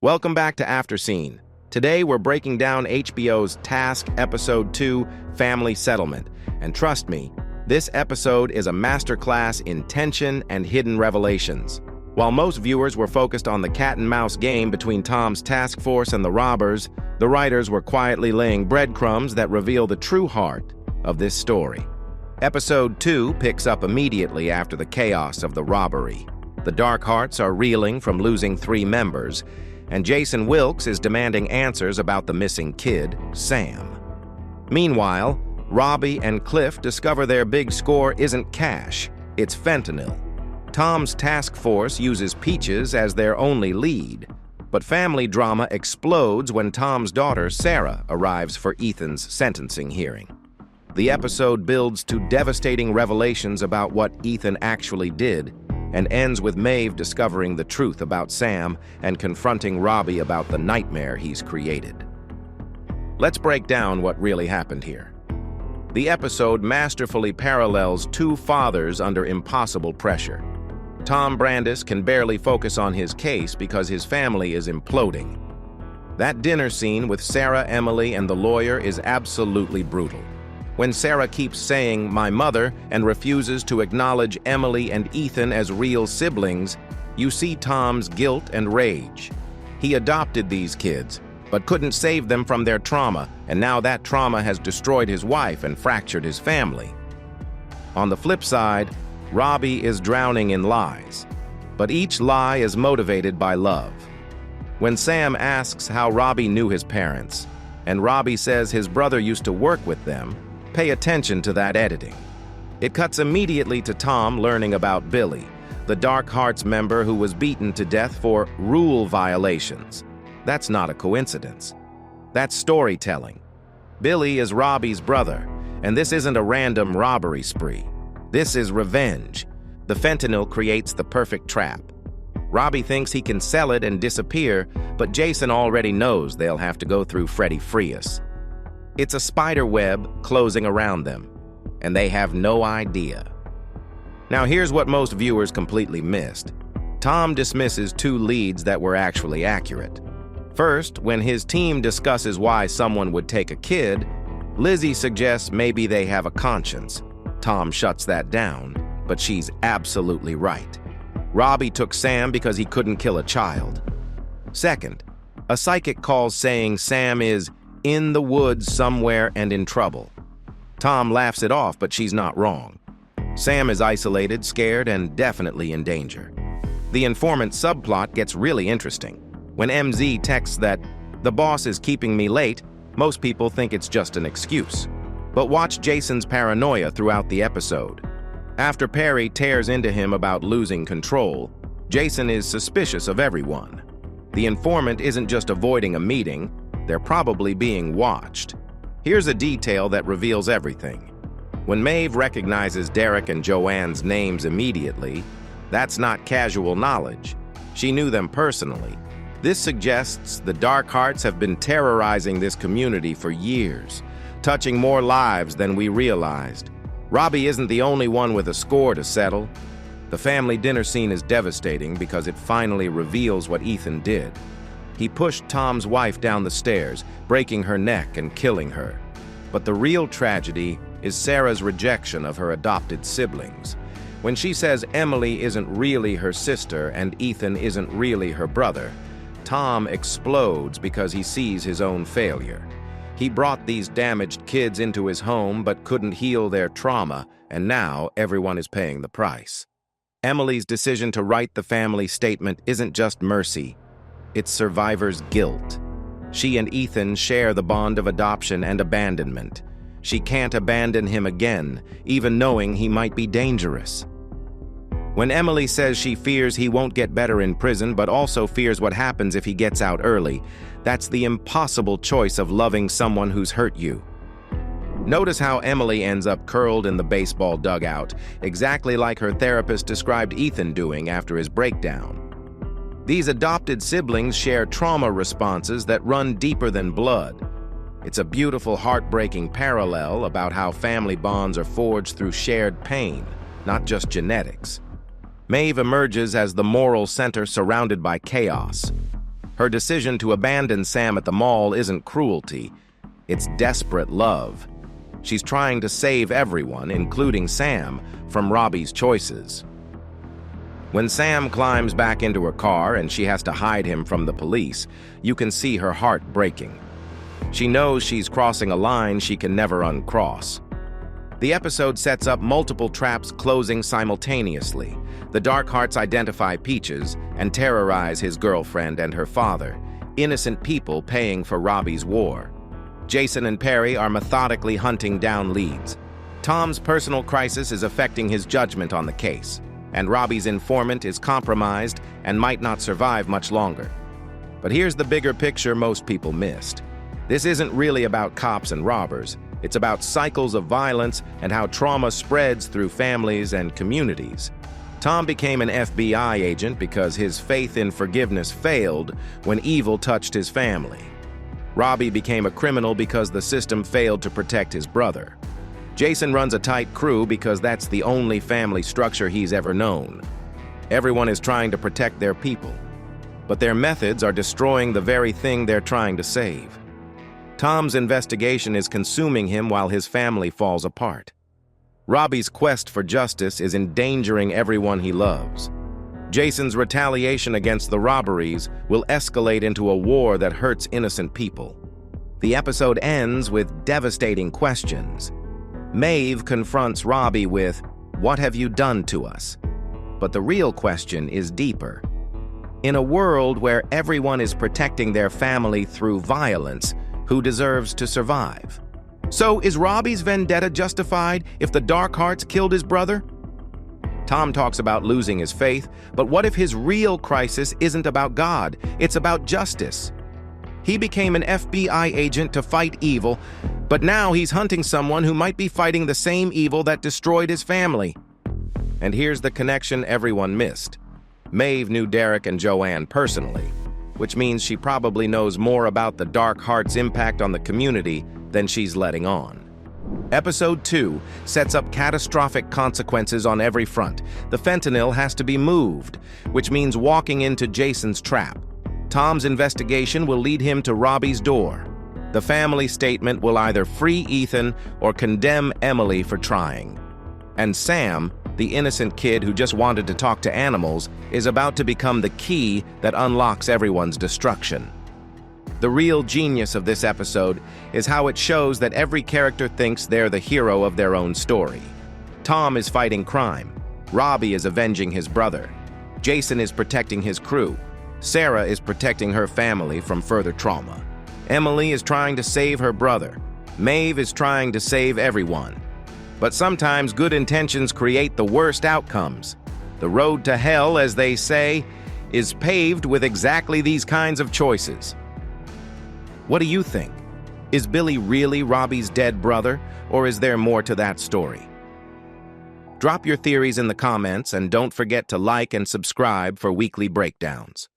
Welcome back to After Scene. Today we're breaking down HBO's Task Episode 2, Family Settlement. And trust me, this episode is a masterclass in tension and hidden revelations. While most viewers were focused on the cat-and-mouse game between Tom's task force and the robbers, the writers were quietly laying breadcrumbs that reveal the true heart of this story. Episode 2 picks up immediately after the chaos of the robbery. The Dark Hearts are reeling from losing 3 members, and Jason Wilkes is demanding answers about the missing kid, Sam. Meanwhile, Robbie and Cliff discover their big score isn't cash, it's fentanyl. Tom's task force uses Peaches as their only lead, but family drama explodes when Tom's daughter, Sarah, arrives for Ethan's sentencing hearing. The episode builds to devastating revelations about what Ethan actually did, and ends with Maeve discovering the truth about Sam and confronting Robbie about the nightmare he's created. Let's break down what really happened here. The episode masterfully parallels 2 fathers under impossible pressure. Tom Brandis can barely focus on his case because his family is imploding. That dinner scene with Sarah, Emily, and the lawyer is absolutely brutal. When Sarah keeps saying, "my mother," and refuses to acknowledge Emily and Ethan as real siblings, you see Tom's guilt and rage. He adopted these kids, but couldn't save them from their trauma, and now that trauma has destroyed his wife and fractured his family. On the flip side, Robbie is drowning in lies, but each lie is motivated by love. When Sam asks how Robbie knew his parents, and Robbie says his brother used to work with them, pay attention to that editing. It cuts immediately to Tom learning about Billy, the Dark Hearts member who was beaten to death for rule violations. That's not a coincidence. That's storytelling. Billy is Robbie's brother, and this isn't a random robbery spree. This is revenge. The fentanyl creates the perfect trap. Robbie thinks he can sell it and disappear, but Jason already knows they'll have to go through Freddy Frias. It's a spider web closing around them, and they have no idea. Now here's what most viewers completely missed. Tom dismisses 2 leads that were actually accurate. First, when his team discusses why someone would take a kid, Lizzie suggests maybe they have a conscience. Tom shuts that down, but she's absolutely right. Robbie took Sam because he couldn't kill a child. Second, a psychic calls saying Sam is in the woods somewhere and in trouble. Tom laughs it off, but she's not wrong. Sam is isolated, scared, and definitely in danger. The informant subplot gets really interesting. When MZ texts that, "the boss is keeping me late," most people think it's just an excuse. But watch Jason's paranoia throughout the episode. After Perry tears into him about losing control, Jason is suspicious of everyone. The informant isn't just avoiding a meeting, they're probably being watched. Here's a detail that reveals everything. When Maeve recognizes Derek and Joanne's names immediately, that's not casual knowledge. She knew them personally. This suggests the Dark Hearts have been terrorizing this community for years, touching more lives than we realized. Robbie isn't the only one with a score to settle. The family dinner scene is devastating because it finally reveals what Ethan did. He pushed Tom's wife down the stairs, breaking her neck and killing her. But the real tragedy is Sarah's rejection of her adopted siblings. When she says Emily isn't really her sister and Ethan isn't really her brother, Tom explodes because he sees his own failure. He brought these damaged kids into his home but couldn't heal their trauma, and now everyone is paying the price. Emily's decision to write the family statement isn't just mercy, it's survivor's guilt. She and Ethan share the bond of adoption and abandonment. She can't abandon him again, even knowing he might be dangerous. When Emily says she fears he won't get better in prison but also fears what happens if he gets out early, that's the impossible choice of loving someone who's hurt you. Notice how Emily ends up curled in the baseball dugout, exactly like her therapist described Ethan doing after his breakdown. These adopted siblings share trauma responses that run deeper than blood. It's a beautiful, heartbreaking parallel about how family bonds are forged through shared pain, not just genetics. Maeve emerges as the moral center surrounded by chaos. Her decision to abandon Sam at the mall isn't cruelty, it's desperate love. She's trying to save everyone, including Sam, from Robbie's choices. When Sam climbs back into her car and she has to hide him from the police, you can see her heart breaking. She knows she's crossing a line she can never uncross. The episode sets up multiple traps closing simultaneously. The Dark Hearts identify Peaches and terrorize his girlfriend and her father, innocent people paying for Robbie's war. Jason and Perry are methodically hunting down leads. Tom's personal crisis is affecting his judgment on the case, and Robbie's informant is compromised and might not survive much longer. But here's the bigger picture most people missed. This isn't really about cops and robbers. It's about cycles of violence and how trauma spreads through families and communities. Tom became an FBI agent because his faith in forgiveness failed when evil touched his family. Robbie became a criminal because the system failed to protect his brother. Jason runs a tight crew because that's the only family structure he's ever known. Everyone is trying to protect their people, but their methods are destroying the very thing they're trying to save. Tom's investigation is consuming him while his family falls apart. Robbie's quest for justice is endangering everyone he loves. Jason's retaliation against the robberies will escalate into a war that hurts innocent people. The episode ends with devastating questions. Maeve confronts Robbie with, "What have you done to us?" But the real question is deeper. In a world where everyone is protecting their family through violence, who deserves to survive? So is Robbie's vendetta justified if the Dark Hearts killed his brother? Tom talks about losing his faith, but what if his real crisis isn't about God, it's about justice? He became an FBI agent to fight evil, but now he's hunting someone who might be fighting the same evil that destroyed his family. And here's the connection everyone missed. Maeve knew Derek and Joanne personally, which means she probably knows more about the Dark Heart's impact on the community than she's letting on. Episode 2 sets up catastrophic consequences on every front. The fentanyl has to be moved, which means walking into Jason's trap. Tom's investigation will lead him to Robbie's door. The family statement will either free Ethan or condemn Emily for trying. And Sam, the innocent kid who just wanted to talk to animals, is about to become the key that unlocks everyone's destruction. The real genius of this episode is how it shows that every character thinks they're the hero of their own story. Tom is fighting crime. Robbie is avenging his brother. Jason is protecting his crew. Sarah is protecting her family from further trauma. Emily is trying to save her brother. Maeve is trying to save everyone. But sometimes good intentions create the worst outcomes. The road to hell, as they say, is paved with exactly these kinds of choices. What do you think? Is Billy really Robbie's dead brother, or is there more to that story? Drop your theories in the comments and don't forget to like and subscribe for weekly breakdowns.